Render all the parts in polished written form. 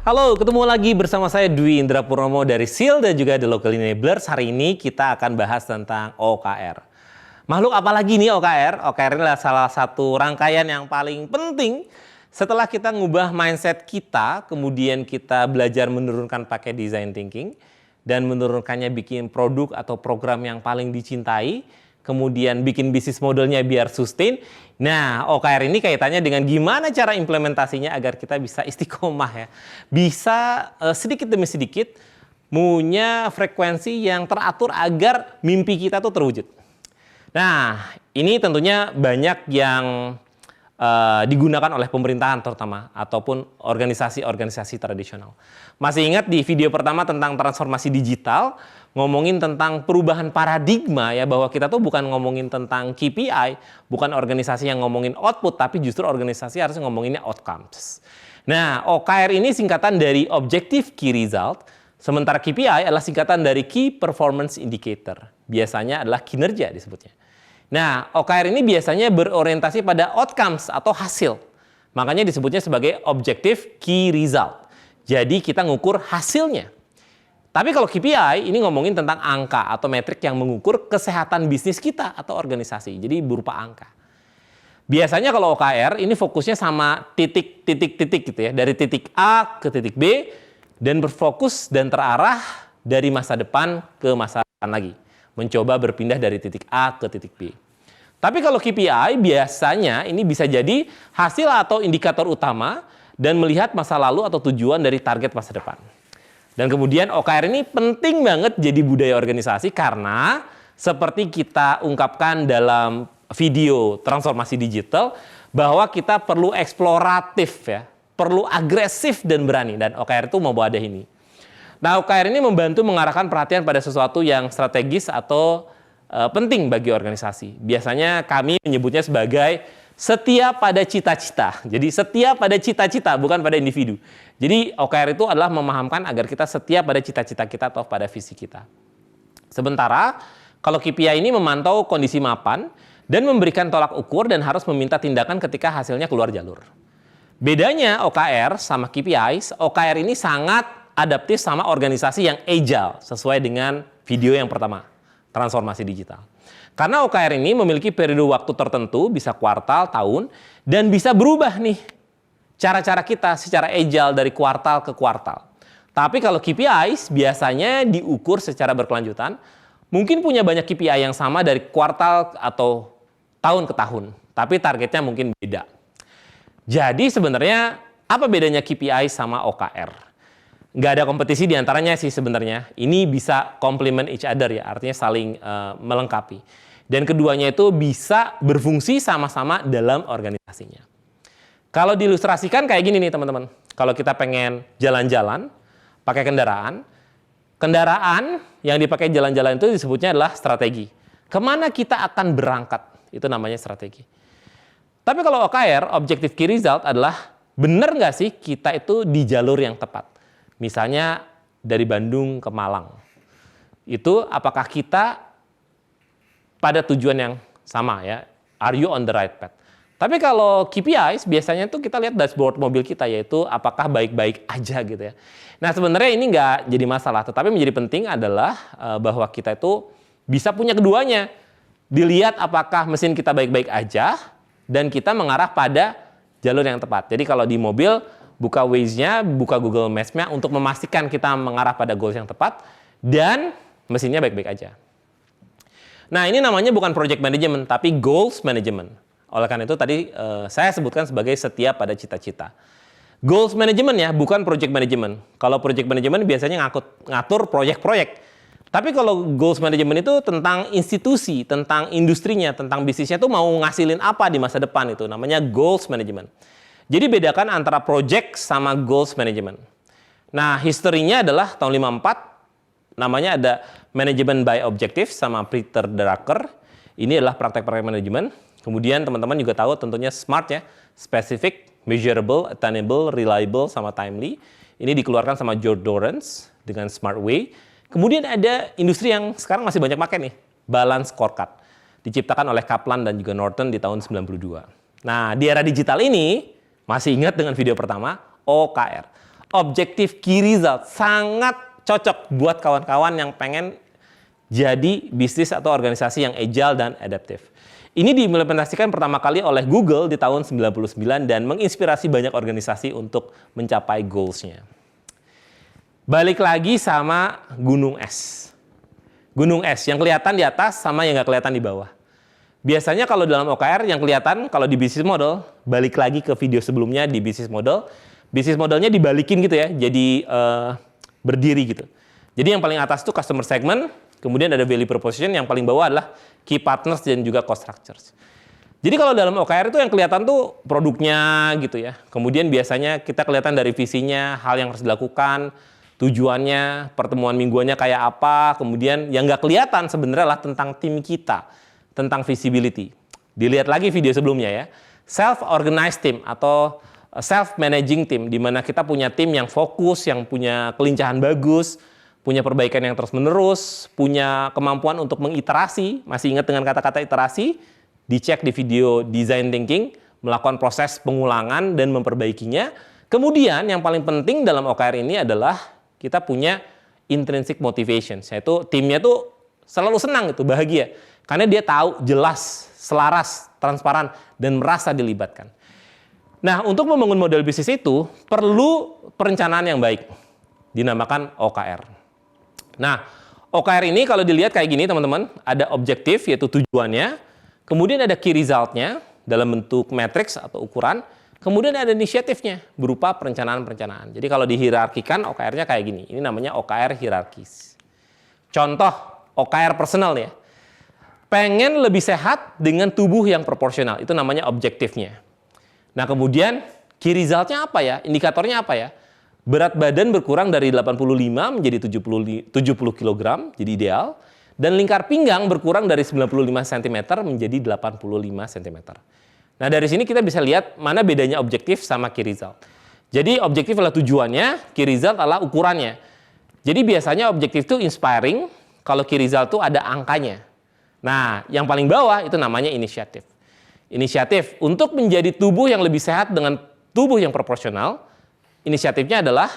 Halo, ketemu lagi bersama saya Dwi Indra Purnomo dari SEAL dan juga The Local Enablers. Hari ini kita akan bahas tentang OKR. Makhluk apa lagi nih OKR? OKR ini adalah salah satu rangkaian yang paling penting setelah kita ngubah mindset kita, kemudian kita belajar menurunkan pakai design thinking dan menurunkannya bikin produk atau program yang paling dicintai, kemudian bikin bisnis modelnya biar sustain. Nah, OKR ini kaitannya dengan gimana cara implementasinya agar kita bisa istiqomah ya. Bisa sedikit demi sedikit punya frekuensi yang teratur agar mimpi kita tuh terwujud. Nah, ini tentunya banyak yang digunakan oleh pemerintahan terutama ataupun organisasi-organisasi tradisional. Masih ingat di video pertama tentang transformasi digital, ngomongin tentang perubahan paradigma ya, bahwa kita tuh bukan ngomongin tentang KPI, bukan organisasi yang ngomongin output, tapi justru organisasi harus ngomonginnya outcomes. Nah, OKR ini singkatan dari Objective Key Result, sementara KPI adalah singkatan dari Key Performance Indicator. Biasanya adalah kinerja disebutnya. Nah, OKR ini biasanya berorientasi pada outcomes atau hasil. Makanya disebutnya sebagai Objective Key Result. Jadi kita ngukur hasilnya. Tapi kalau KPI ini ngomongin tentang angka atau metrik yang mengukur kesehatan bisnis kita atau organisasi. Jadi berupa angka. Biasanya kalau OKR ini fokusnya sama titik-titik gitu ya. Dari titik A ke titik B dan berfokus dan terarah dari masa depan ke masa depan lagi. Mencoba berpindah dari titik A ke titik B. Tapi kalau KPI biasanya ini bisa jadi hasil atau indikator utama dan melihat masa lalu atau tujuan dari target masa depan. Dan kemudian OKR ini penting banget jadi budaya organisasi karena seperti kita ungkapkan dalam video transformasi digital bahwa kita perlu eksploratif ya, perlu agresif dan berani, dan OKR itu membawa ada ini. Nah, OKR ini membantu mengarahkan perhatian pada sesuatu yang strategis atau penting bagi organisasi. Biasanya kami menyebutnya sebagai setia pada cita-cita. Jadi setia pada cita-cita, bukan pada individu. Jadi OKR itu adalah memahamkan agar kita setia pada cita-cita kita atau pada visi kita. Sementara kalau KPI ini memantau kondisi mapan dan memberikan tolak ukur dan harus meminta tindakan ketika hasilnya keluar jalur. Bedanya OKR sama KPI, OKR ini sangat adaptif sama organisasi yang agile sesuai dengan video yang pertama, transformasi digital. Karena OKR ini memiliki periode waktu tertentu, bisa kuartal, tahun, dan bisa berubah nih cara-cara kita secara agile dari kuartal ke kuartal. Tapi kalau KPI biasanya diukur secara berkelanjutan, mungkin punya banyak KPI yang sama dari kuartal atau tahun ke tahun, tapi targetnya mungkin beda. Jadi sebenarnya apa bedanya KPI sama OKR? Nggak ada kompetisi di antaranya sih sebenarnya. Ini bisa complement each other ya, artinya saling melengkapi. Dan keduanya itu bisa berfungsi sama-sama dalam organisasinya. Kalau diilustrasikan kayak gini nih teman-teman. Kalau kita pengen jalan-jalan pakai kendaraan, kendaraan yang dipakai jalan-jalan itu disebutnya adalah strategi. Kemana kita akan berangkat, itu namanya strategi. Tapi kalau OKR, Objective Key Result adalah benar nggak sih kita itu di jalur yang tepat. Misalnya dari Bandung ke Malang. Itu apakah kita pada tujuan yang sama ya? Are you on the right path? Tapi kalau KPI biasanya tuh kita lihat dashboard mobil kita, yaitu apakah baik-baik aja gitu ya. Nah sebenarnya ini nggak jadi masalah, tetapi menjadi penting adalah bahwa kita itu bisa punya keduanya. Dilihat apakah mesin kita baik-baik aja dan kita mengarah pada jalur yang tepat. Jadi kalau di mobil, buka Waze-nya, buka Google Maps-nya untuk memastikan kita mengarah pada goals yang tepat dan mesinnya baik-baik aja. Nah, ini namanya bukan project management, tapi goals management. Oleh karena itu tadi saya sebutkan sebagai setia pada cita-cita. Goals management ya, bukan project management. Kalau project management biasanya ngatur proyek-proyek. Tapi kalau goals management itu tentang institusi, tentang industrinya, tentang bisnisnya itu mau ngasilin apa di masa depan, itu namanya goals management. Jadi bedakan antara project sama goals management. Nah, historinya adalah tahun 54, namanya ada Management by Objective sama Peter Drucker. Ini adalah praktek-praktek manajemen. Kemudian teman-teman juga tahu tentunya SMART ya, Specific, Measurable, Attainable, Reliable, sama Timely. Ini dikeluarkan sama George Dorrance dengan Smart Way. Kemudian ada industri yang sekarang masih banyak pakai nih, Balance Scorecard. Diciptakan oleh Kaplan dan juga Norton di tahun 92. Nah, di era digital ini, masih ingat dengan video pertama, OKR. Objektif key result sangat cocok buat kawan-kawan yang pengen jadi bisnis atau organisasi yang agile dan adaptif. Ini diimplementasikan pertama kali oleh Google di tahun 99 dan menginspirasi banyak organisasi untuk mencapai goals-nya. Balik lagi sama gunung es. Gunung es yang kelihatan di atas sama yang nggak kelihatan di bawah. Biasanya kalau dalam OKR yang kelihatan kalau di business model, balik lagi ke video sebelumnya di business modelnya dibalikin gitu ya, jadi berdiri gitu. Jadi yang paling atas itu customer segment, kemudian ada value proposition, yang paling bawah adalah key partners dan juga cost structures. Jadi kalau dalam OKR itu yang kelihatan tuh produknya gitu ya. Kemudian biasanya kita kelihatan dari visinya, hal yang harus dilakukan, tujuannya, pertemuan mingguannya kayak apa, kemudian yang nggak kelihatan sebenarnya lah tentang tim kita, tentang visibility. Dilihat lagi video sebelumnya ya, self-organized team atau self-managing team, di mana kita punya tim yang fokus, yang punya kelincahan bagus, punya perbaikan yang terus-menerus, punya kemampuan untuk mengiterasi, masih ingat dengan kata-kata iterasi, dicek di video design thinking, melakukan proses pengulangan dan memperbaikinya. Kemudian yang paling penting dalam OKR ini adalah kita punya intrinsic motivation, yaitu timnya tuh selalu senang, itu bahagia, karena dia tahu jelas, selaras, transparan, dan merasa dilibatkan. Nah, untuk membangun model bisnis itu perlu perencanaan yang baik, dinamakan OKR. Nah, OKR ini kalau dilihat kayak gini teman-teman, ada objektif yaitu tujuannya, kemudian ada key result-nya dalam bentuk matriks atau ukuran, kemudian ada inisiatifnya berupa perencanaan-perencanaan. Jadi kalau dihierarkikan OKR-nya kayak gini, ini namanya OKR hierarkis. Contoh OKR personal ya, pengen lebih sehat dengan tubuh yang proporsional, itu namanya objektifnya. Nah kemudian key result-nya apa ya? Indikatornya apa ya? Berat badan berkurang dari 85 menjadi 70 kg, jadi ideal. Dan lingkar pinggang berkurang dari 95 cm menjadi 85 cm. Nah dari sini kita bisa lihat mana bedanya objektif sama key result. Jadi objektif adalah tujuannya, key result adalah ukurannya. Jadi biasanya objektif itu inspiring, kalau key result itu ada angkanya. Nah yang paling bawah itu namanya inisiatif. Inisiatif untuk menjadi tubuh yang lebih sehat dengan tubuh yang proporsional, inisiatifnya adalah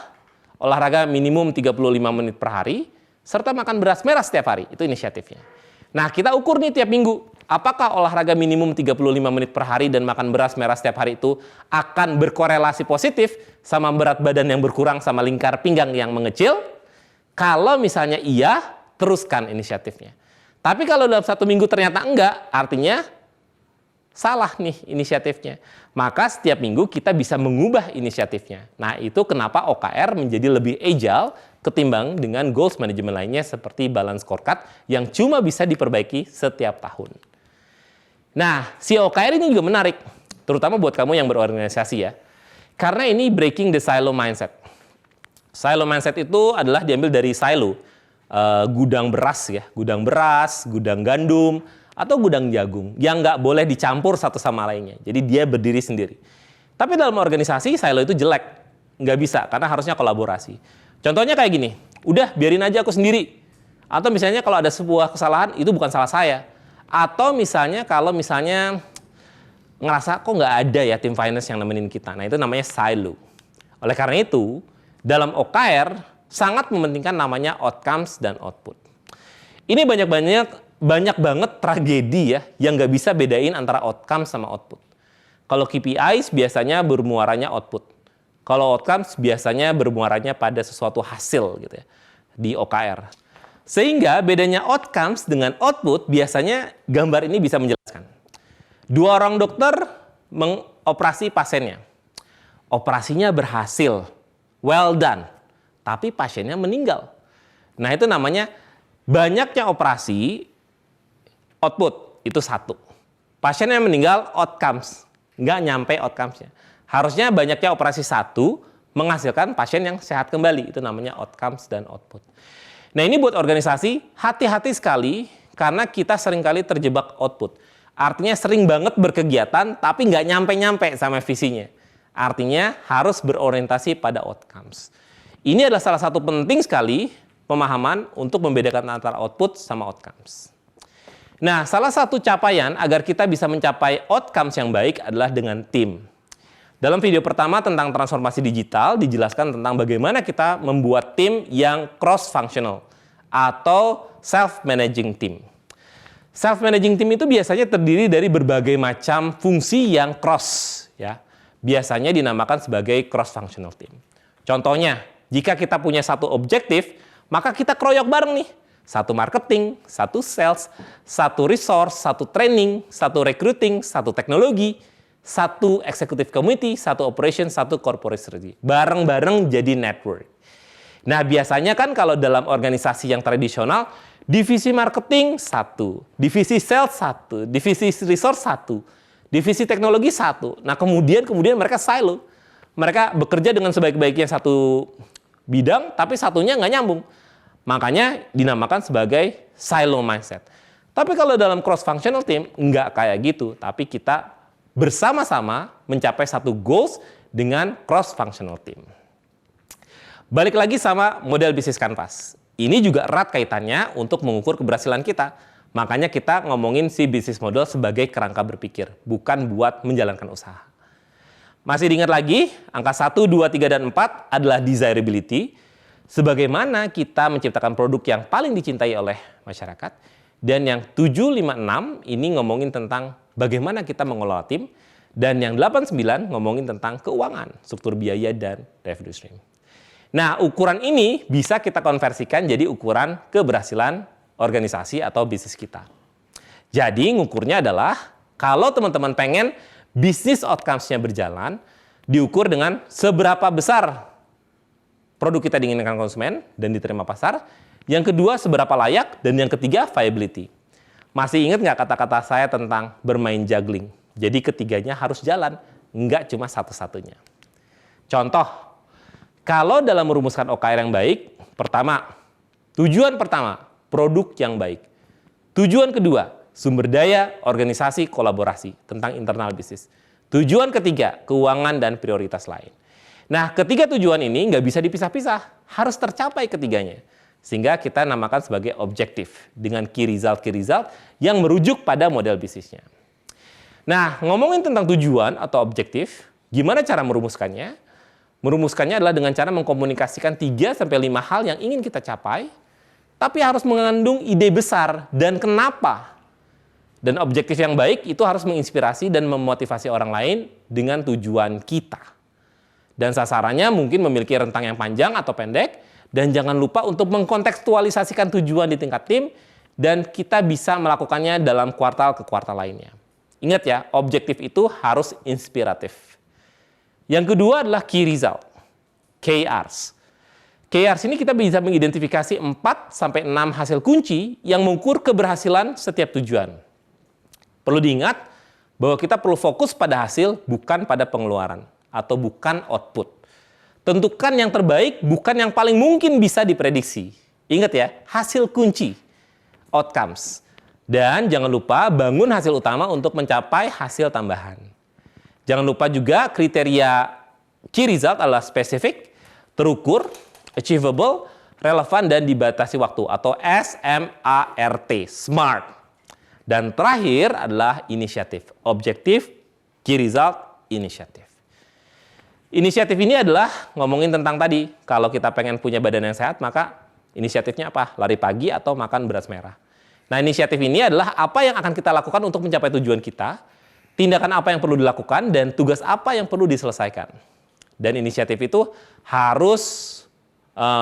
olahraga minimum 35 menit per hari, serta makan beras merah setiap hari, itu inisiatifnya. Nah kita ukur nih tiap minggu, apakah olahraga minimum 35 menit per hari dan makan beras merah setiap hari itu akan berkorelasi positif sama berat badan yang berkurang sama lingkar pinggang yang mengecil? Kalau misalnya iya, teruskan inisiatifnya. Tapi kalau dalam 1 minggu ternyata enggak, artinya salah nih inisiatifnya. Maka setiap minggu kita bisa mengubah inisiatifnya. Nah itu kenapa OKR menjadi lebih agile ketimbang dengan goals management lainnya seperti balance scorecard yang cuma bisa diperbaiki setiap tahun. Nah si OKR ini juga menarik, terutama buat kamu yang berorganisasi ya. Karena ini breaking the silo mindset. Silo mindset itu adalah diambil dari silo, gudang beras ya, gudang beras, gudang gandum, atau gudang jagung yang nggak boleh dicampur satu sama lainnya. Jadi dia berdiri sendiri. Tapi dalam organisasi silo itu jelek, nggak bisa karena harusnya kolaborasi. Contohnya kayak gini, udah biarin aja aku sendiri. Atau misalnya kalau ada sebuah kesalahan itu bukan salah saya. Atau misalnya kalau misalnya ngerasa kok nggak ada ya tim finance yang nemenin kita. Nah itu namanya silo. Oleh karena itu dalam OKR sangat mementingkan namanya outcomes dan output. Ini banyak banget tragedi ya yang nggak bisa bedain antara outcome sama output. Kalau KPIs biasanya bermuaranya output. Kalau outcomes biasanya bermuaranya pada sesuatu hasil gitu ya di OKR. Sehingga bedanya outcomes dengan output biasanya gambar ini bisa menjelaskan. 2 orang dokter mengoperasi pasiennya. Operasinya berhasil, well done, tapi pasiennya meninggal. Nah itu namanya banyaknya operasi, output itu 1. Pasien yang meninggal outcomes, nggak nyampe outcomes-nya. Harusnya banyaknya operasi 1 menghasilkan pasien yang sehat kembali, itu namanya outcomes dan output. Nah ini buat organisasi hati-hati sekali karena kita seringkali terjebak output. Artinya sering banget berkegiatan tapi nggak nyampe-nyampe sama visinya. Artinya harus berorientasi pada outcomes. Ini adalah salah satu penting sekali pemahaman untuk membedakan antara output sama outcomes. Nah, salah satu capaian agar kita bisa mencapai outcomes yang baik adalah dengan tim. Dalam video pertama tentang transformasi digital, dijelaskan tentang bagaimana kita membuat tim yang cross-functional atau self-managing team. Self-managing team itu biasanya terdiri dari berbagai macam fungsi yang cross, ya. Biasanya dinamakan sebagai cross-functional team. Contohnya, jika kita punya satu objektif, maka kita keroyok bareng nih. Satu marketing, satu sales, satu resource, satu training, satu recruiting, satu teknologi, satu executive committee, satu operation, satu corporate strategy. Bareng-bareng jadi network. Nah, biasanya kan kalau dalam organisasi yang tradisional, divisi marketing satu, divisi sales satu, divisi resource satu, divisi teknologi satu. Nah, kemudian mereka silo. Mereka bekerja dengan sebaik-baiknya satu bidang, tapi satunya nggak nyambung. Makanya dinamakan sebagai silo mindset. Tapi kalau dalam cross-functional team, nggak kayak gitu. Tapi kita bersama-sama mencapai satu goals dengan cross-functional team. Balik lagi sama model bisnis kanvas. Ini juga erat kaitannya untuk mengukur keberhasilan kita. Makanya kita ngomongin si bisnis model sebagai kerangka berpikir, bukan buat menjalankan usaha. Masih diingat lagi, angka 1, 2, 3, dan 4 adalah desirability. Sebagaimana kita menciptakan produk yang paling dicintai oleh masyarakat. Dan yang 7, 5, 6 ini ngomongin tentang bagaimana kita mengelola tim. Dan yang 8, 9 ngomongin tentang keuangan, struktur biaya, dan revenue stream. Nah, ukuran ini bisa kita konversikan jadi ukuran keberhasilan organisasi atau bisnis kita. Jadi, ngukurnya adalah kalau teman-teman pengen bisnis outcomes-nya berjalan, diukur dengan seberapa besar produk kita diinginkan konsumen dan diterima pasar. Yang kedua, seberapa layak. Dan yang ketiga, viability. Masih ingat nggak kata-kata saya tentang bermain juggling? Jadi ketiganya harus jalan, nggak cuma satu-satunya. Contoh, kalau dalam merumuskan OKR yang baik, tujuan pertama, produk yang baik. Tujuan kedua, sumber daya, organisasi, kolaborasi tentang internal bisnis. Tujuan ketiga, keuangan dan prioritas lain. Nah, ketiga tujuan ini nggak bisa dipisah-pisah, harus tercapai ketiganya. Sehingga kita namakan sebagai objektif dengan key result yang merujuk pada model bisnisnya. Nah, ngomongin tentang tujuan atau objektif, gimana cara merumuskannya? Merumuskannya adalah dengan cara mengkomunikasikan 3-5 hal yang ingin kita capai, tapi harus mengandung ide besar dan kenapa. Dan objektif yang baik itu harus menginspirasi dan memotivasi orang lain dengan tujuan kita. Dan sasarannya mungkin memiliki rentang yang panjang atau pendek, dan jangan lupa untuk mengkontekstualisasikan tujuan di tingkat tim, dan kita bisa melakukannya dalam kuartal ke kuartal lainnya. Ingat ya, objektif itu harus inspiratif. Yang kedua adalah key result, KRs. KRs ini kita bisa mengidentifikasi 4-6 hasil kunci yang mengukur keberhasilan setiap tujuan. Perlu diingat bahwa kita perlu fokus pada hasil, bukan pada pengeluaran atau bukan output. Tentukan yang terbaik, bukan yang paling mungkin bisa diprediksi. Ingat ya, hasil kunci, outcomes. Dan jangan lupa bangun hasil utama untuk mencapai hasil tambahan. Jangan lupa juga kriteria key result adalah spesifik, terukur, achievable, relevan, dan dibatasi waktu atau SMART, SMART. Dan terakhir adalah inisiatif, objektif, key result, inisiatif. Inisiatif ini adalah ngomongin tentang tadi, kalau kita pengen punya badan yang sehat, maka inisiatifnya apa? Lari pagi atau makan beras merah. Nah, inisiatif ini adalah apa yang akan kita lakukan untuk mencapai tujuan kita, tindakan apa yang perlu dilakukan, dan tugas apa yang perlu diselesaikan. Dan inisiatif itu harus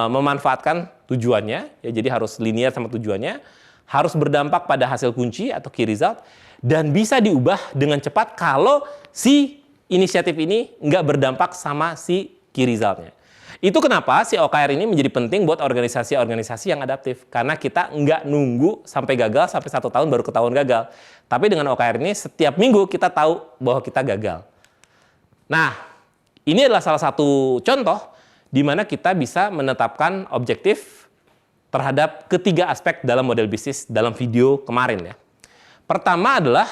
memanfaatkan tujuannya, ya, jadi harus linear sama tujuannya, harus berdampak pada hasil kunci atau key result, dan bisa diubah dengan cepat kalau si inisiatif ini nggak berdampak sama si key result-nya. Itu kenapa si OKR ini menjadi penting buat organisasi-organisasi yang adaptif. Karena kita nggak nunggu sampai gagal, sampai 1 tahun baru ketahuan gagal. Tapi dengan OKR ini setiap minggu kita tahu bahwa kita gagal. Nah, ini adalah salah satu contoh di mana kita bisa menetapkan objektif terhadap ketiga aspek dalam model bisnis dalam video kemarin ya. Pertama adalah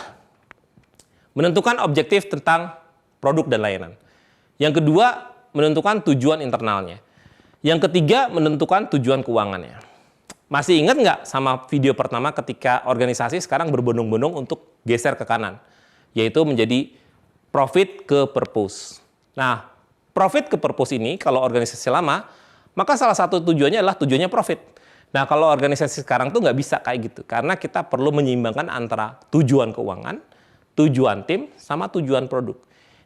menentukan objektif tentang produk dan layanan. Yang kedua, menentukan tujuan internalnya. Yang ketiga, menentukan tujuan keuangannya. Masih ingat nggak sama video pertama ketika organisasi sekarang berbondong-bondong untuk geser ke kanan? Yaitu menjadi profit ke purpose. Nah, profit ke purpose ini kalau organisasi lama, maka salah satu tujuannya adalah tujuannya profit. Nah, kalau organisasi sekarang tuh nggak bisa kayak gitu, karena kita perlu menyeimbangkan antara tujuan keuangan, tujuan tim, sama tujuan produk.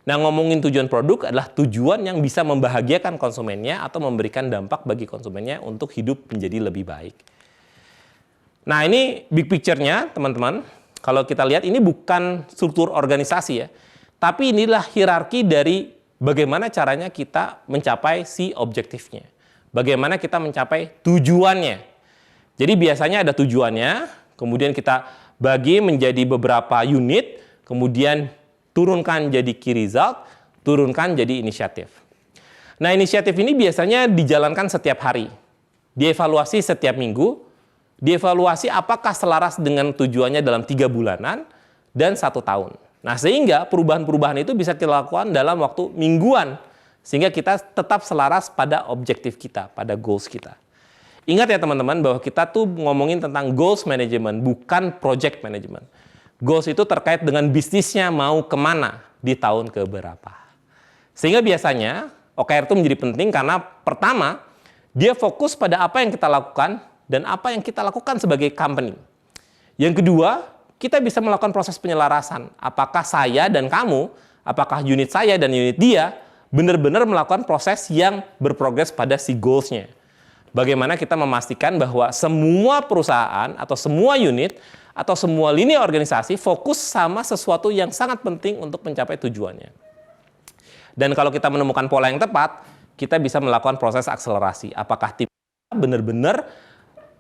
Nah, ngomongin tujuan produk adalah tujuan yang bisa membahagiakan konsumennya atau memberikan dampak bagi konsumennya untuk hidup menjadi lebih baik. Nah, ini big picture-nya, teman-teman. Kalau kita lihat, ini bukan struktur organisasi ya, tapi inilah hierarki dari bagaimana caranya kita mencapai si objektifnya. Bagaimana kita mencapai tujuannya. Jadi biasanya ada tujuannya, kemudian kita bagi menjadi beberapa unit, kemudian turunkan jadi key result, turunkan jadi inisiatif. Nah, inisiatif ini biasanya dijalankan setiap hari. Dievaluasi setiap minggu, dievaluasi apakah selaras dengan tujuannya dalam 3 bulanan dan 1 tahun. Nah, sehingga perubahan-perubahan itu bisa kita lakukan dalam waktu mingguan, sehingga kita tetap selaras pada objektif kita, pada goals kita. Ingat ya teman-teman, bahwa kita tuh ngomongin tentang goals management, bukan project management. Goals itu terkait dengan bisnisnya mau kemana di tahun keberapa. Sehingga biasanya OKR itu menjadi penting karena pertama, dia fokus pada apa yang kita lakukan dan apa yang kita lakukan sebagai company. Yang kedua, kita bisa melakukan proses penyelarasan. Apakah saya dan kamu, apakah unit saya dan unit dia, benar-benar melakukan proses yang berprogres pada si goals-nya. Bagaimana kita memastikan bahwa semua perusahaan atau semua unit atau semua lini organisasi fokus sama sesuatu yang sangat penting untuk mencapai tujuannya. Dan kalau kita menemukan pola yang tepat, kita bisa melakukan proses akselerasi. Apakah tim benar-benar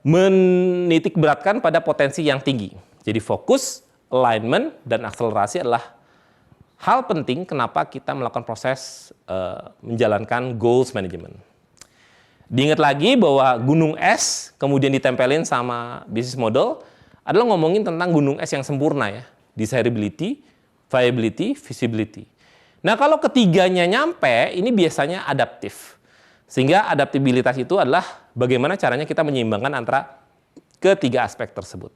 menitik beratkan pada potensi yang tinggi. Jadi fokus, alignment, dan akselerasi adalah hal penting kenapa kita melakukan proses menjalankan goals management. Diingat lagi bahwa gunung es kemudian ditempelin sama business model adalah ngomongin tentang gunung es yang sempurna ya. Desirability, viability, feasibility. Nah, kalau ketiganya nyampe, ini biasanya adaptif. Sehingga adaptabilitas itu adalah bagaimana caranya kita menyeimbangkan antara ketiga aspek tersebut.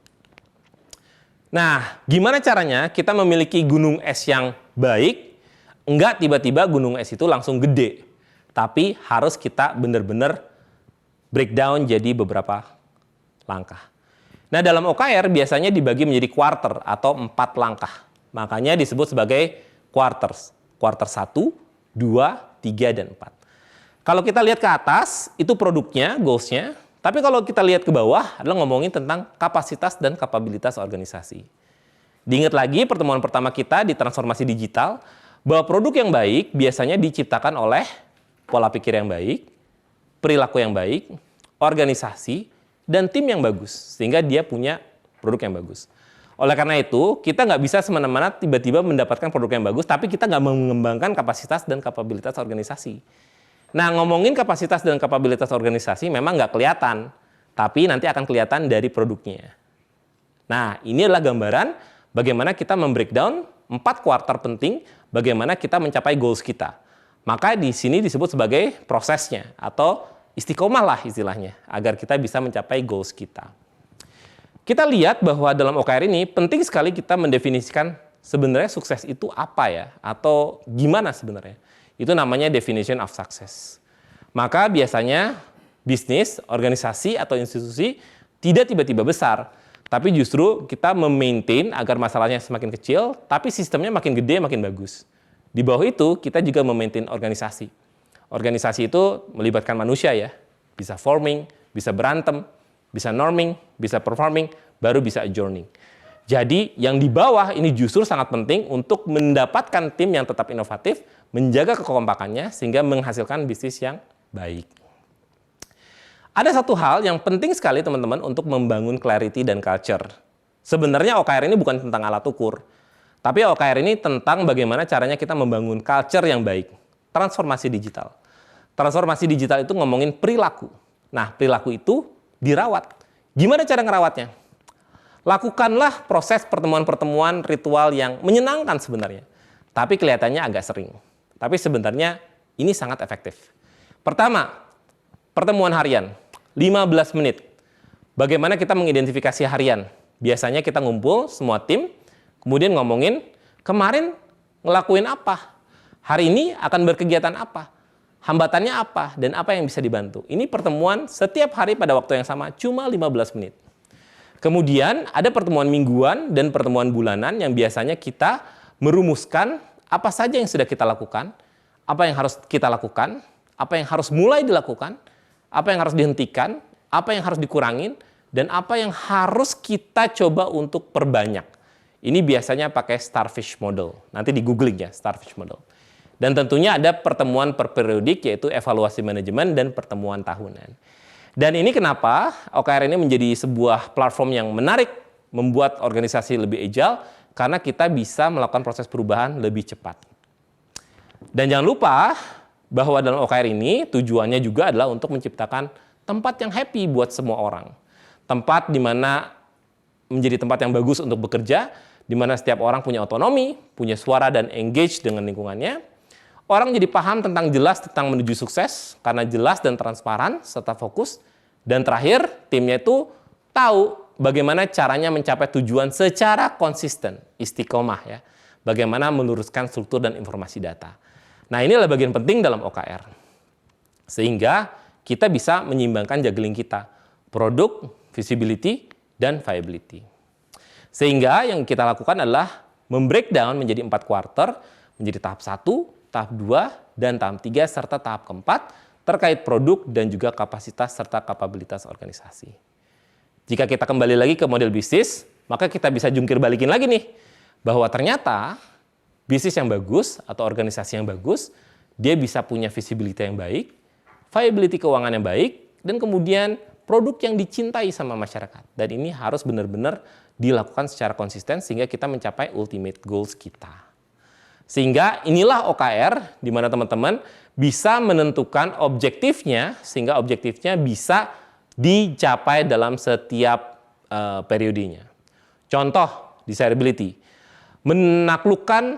Nah, gimana caranya kita memiliki gunung es yang baik, enggak tiba-tiba gunung es itu langsung gede, tapi harus kita benar-benar breakdown jadi beberapa langkah. Nah, dalam OKR biasanya dibagi menjadi quarter atau 4 langkah. Makanya disebut sebagai quarters. Quarter 1, 2, 3, dan 4. Kalau kita lihat ke atas, itu produknya, goals-nya. Tapi kalau kita lihat ke bawah, adalah ngomongin tentang kapasitas dan kapabilitas organisasi. Diingat lagi pertemuan pertama kita di transformasi digital, bahwa produk yang baik biasanya diciptakan oleh pola pikir yang baik, perilaku yang baik, organisasi, dan tim yang bagus. Sehingga dia punya produk yang bagus. Oleh karena itu, kita nggak bisa semena-mena tiba-tiba mendapatkan produk yang bagus, tapi kita nggak mengembangkan kapasitas dan kapabilitas organisasi. Nah, ngomongin kapasitas dan kapabilitas organisasi memang nggak kelihatan, tapi nanti akan kelihatan dari produknya. Nah, ini adalah gambaran bagaimana kita membreakdown 4 kuartal penting, bagaimana kita mencapai goals kita. Maka di sini disebut sebagai prosesnya, atau istiqomah lah istilahnya, agar kita bisa mencapai goals kita. Kita lihat bahwa dalam OKR ini penting sekali kita mendefinisikan sebenarnya sukses itu apa ya, atau gimana sebenarnya. Itu namanya definition of success. Maka biasanya bisnis, organisasi, atau institusi tidak tiba-tiba besar, tapi justru kita memaintain agar masalahnya semakin kecil, tapi sistemnya makin gede, makin bagus. Di bawah itu, kita juga memaintain organisasi. Organisasi itu melibatkan manusia ya, bisa forming, bisa berantem, bisa norming, bisa performing, baru bisa adjourning. Jadi yang di bawah ini justru sangat penting untuk mendapatkan tim yang tetap inovatif, menjaga kekompakannya sehingga menghasilkan bisnis yang baik. Ada satu hal yang penting sekali teman-teman untuk membangun clarity dan culture. Sebenarnya OKR ini bukan tentang alat ukur, tapi OKR ini tentang bagaimana caranya kita membangun culture yang baik. Transformasi digital. Transformasi digital itu ngomongin perilaku. Nah, perilaku itu dirawat. Gimana cara ngerawatnya? Lakukanlah proses pertemuan-pertemuan ritual yang menyenangkan sebenarnya. Tapi kelihatannya agak sering. Tapi sebenarnya ini sangat efektif. Pertama, pertemuan harian. 15 menit. Bagaimana kita mengidentifikasi harian? Biasanya kita ngumpul semua tim, kemudian ngomongin kemarin ngelakuin apa? Hari ini akan berkegiatan apa? Hambatannya apa? Dan apa yang bisa dibantu? Ini pertemuan setiap hari pada waktu yang sama, cuma 15 menit. Kemudian ada pertemuan mingguan dan pertemuan bulanan yang biasanya kita merumuskan apa saja yang sudah kita lakukan, apa yang harus kita lakukan, apa yang harus mulai dilakukan, apa yang harus dihentikan, apa yang harus dikurangin, dan apa yang harus kita coba untuk perbanyak. Ini biasanya pakai Starfish Model. Nanti di googling ya, Starfish Model. Dan tentunya ada pertemuan per periodik, yaitu evaluasi manajemen dan pertemuan tahunan. Dan ini kenapa OKR ini menjadi sebuah platform yang menarik, membuat organisasi lebih agile, karena kita bisa melakukan proses perubahan lebih cepat. Dan jangan lupa bahwa dalam OKR ini tujuannya juga adalah untuk menciptakan tempat yang happy buat semua orang. Tempat di mana menjadi tempat yang bagus untuk bekerja, di mana setiap orang punya otonomi, punya suara dan engage dengan lingkungannya. Orang jadi paham jelas tentang menuju sukses, karena jelas dan transparan, serta fokus. Dan terakhir, timnya itu tahu bagaimana caranya mencapai tujuan secara konsisten, istiqomah ya. Bagaimana meluruskan struktur dan informasi data. Nah, ini adalah bagian penting dalam OKR. Sehingga kita bisa menyeimbangkan juggling kita, produk, visibility, dan viability. Sehingga yang kita lakukan adalah membreakdown menjadi 4 quarter, menjadi tahap 1, tahap 2, dan tahap 3, serta tahap keempat terkait produk dan juga kapasitas serta kapabilitas organisasi. Jika kita kembali lagi ke model bisnis, maka kita bisa jungkir balikin lagi nih, bahwa ternyata bisnis yang bagus atau organisasi yang bagus, dia bisa punya visibility yang baik, viability keuangan yang baik, dan kemudian produk yang dicintai sama masyarakat. Dan ini harus benar-benar dilakukan secara konsisten sehingga kita mencapai ultimate goals kita. Sehingga inilah OKR, di mana teman-teman bisa menentukan objektifnya, sehingga objektifnya bisa dicapai dalam setiap periodenya. Contoh, desirability, menaklukkan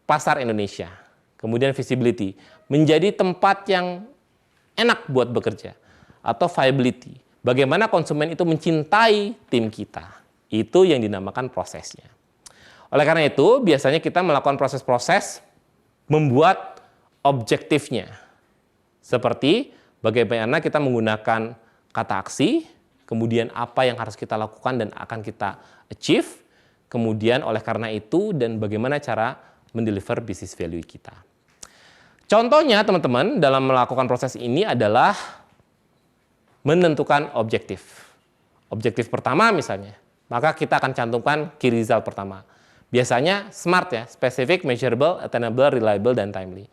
pasar Indonesia. Kemudian visibility, menjadi tempat yang enak buat bekerja. Atau viability, bagaimana konsumen itu mencintai tim kita. Itu yang dinamakan prosesnya. Oleh karena itu, biasanya kita melakukan proses-proses membuat objektifnya. Seperti bagaimana kita menggunakan kata aksi, kemudian apa yang harus kita lakukan dan akan kita achieve, kemudian oleh karena itu dan bagaimana cara mendeliver business value kita. Contohnya teman-teman dalam melakukan proses ini adalah menentukan objektif. Objektif pertama misalnya, maka kita akan cantumkan key result pertama. Biasanya SMART ya, specific, measurable, attainable, reliable, dan timely.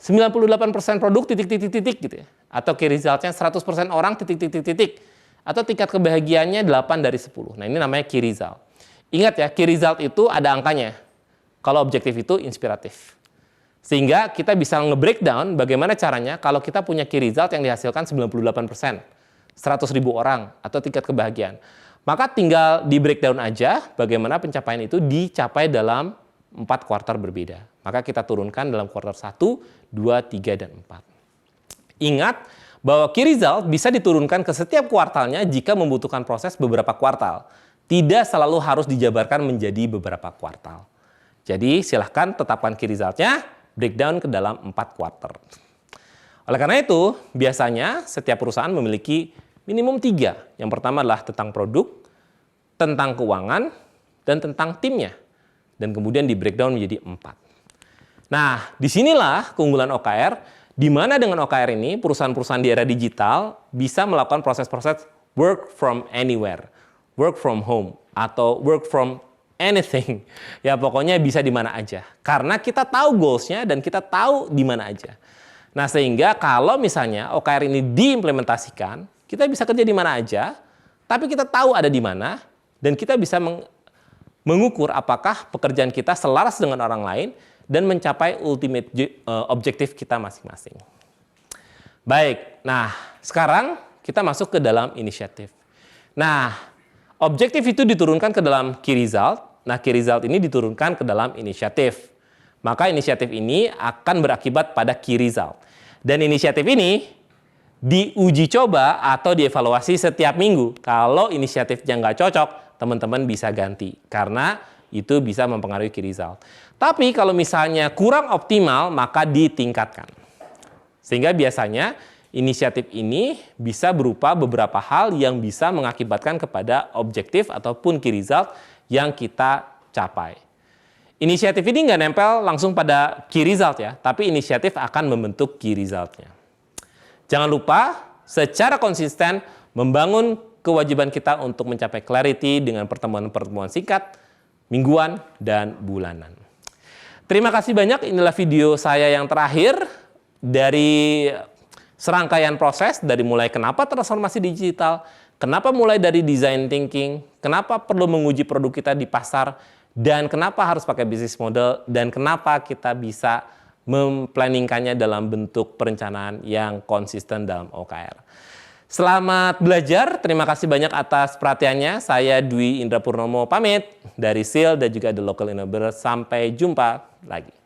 98% produk titik-titik-titik gitu ya. Atau key result-nya 100% orang titik-titik-titik. Atau tingkat kebahagiaannya 8 dari 10. Nah ini namanya key result. Ingat ya, key result itu ada angkanya. Kalau objektif itu inspiratif. Sehingga kita bisa nge-breakdown bagaimana caranya kalau kita punya key result yang dihasilkan 98%. 100.000 orang atau tingkat kebahagiaan. Maka tinggal di breakdown aja bagaimana pencapaian itu dicapai dalam 4 kuartal berbeda. Maka kita turunkan dalam kuartal 1, 2, 3, dan 4. Ingat bahwa key result bisa diturunkan ke setiap kuartalnya jika membutuhkan proses beberapa kuartal. Tidak selalu harus dijabarkan menjadi beberapa kuartal. Jadi silahkan tetapkan key result-nya, breakdown ke dalam 4 kuartal. Oleh karena itu, biasanya setiap perusahaan memiliki minimum 3. Yang pertama adalah tentang produk, tentang keuangan, dan tentang timnya. Dan kemudian di breakdown menjadi 4. Nah, disinilah keunggulan OKR, di mana dengan OKR ini perusahaan-perusahaan di era digital bisa melakukan proses-proses work from anywhere, work from home, atau work from anything. Ya pokoknya bisa di mana aja. Karena kita tahu goals-nya dan kita tahu di mana aja. Nah, sehingga kalau misalnya OKR ini diimplementasikan, kita bisa kerja di mana aja, tapi kita tahu ada di mana, dan kita bisa mengukur apakah pekerjaan kita selaras dengan orang lain dan mencapai ultimate objektif kita masing-masing. Baik, nah sekarang kita masuk ke dalam inisiatif. Nah, objektif itu diturunkan ke dalam key result. Nah, key result ini diturunkan ke dalam inisiatif. Maka inisiatif ini akan berakibat pada key result. Dan inisiatif ini diuji coba atau dievaluasi setiap minggu. Kalau inisiatifnya nggak cocok, teman-teman bisa ganti. Karena itu bisa mempengaruhi key result. Tapi kalau misalnya kurang optimal, maka ditingkatkan. Sehingga biasanya inisiatif ini bisa berupa beberapa hal yang bisa mengakibatkan kepada objektif ataupun key result yang kita capai. Inisiatif ini nggak nempel langsung pada key result ya, tapi inisiatif akan membentuk key resultnya. Jangan lupa secara konsisten membangun kewajiban kita untuk mencapai clarity dengan pertemuan-pertemuan singkat, mingguan, dan bulanan. Terima kasih banyak, inilah video saya yang terakhir dari serangkaian proses dari mulai kenapa transformasi digital, kenapa mulai dari design thinking, kenapa perlu menguji produk kita di pasar, dan kenapa harus pakai business model, dan kenapa kita bisa memplanningkannya dalam bentuk perencanaan yang konsisten dalam OKR. Selamat belajar, terima kasih banyak atas perhatiannya. Saya Dwi Indra Purnomo pamit dari SEAL dan juga The Local Enabler. Sampai jumpa lagi.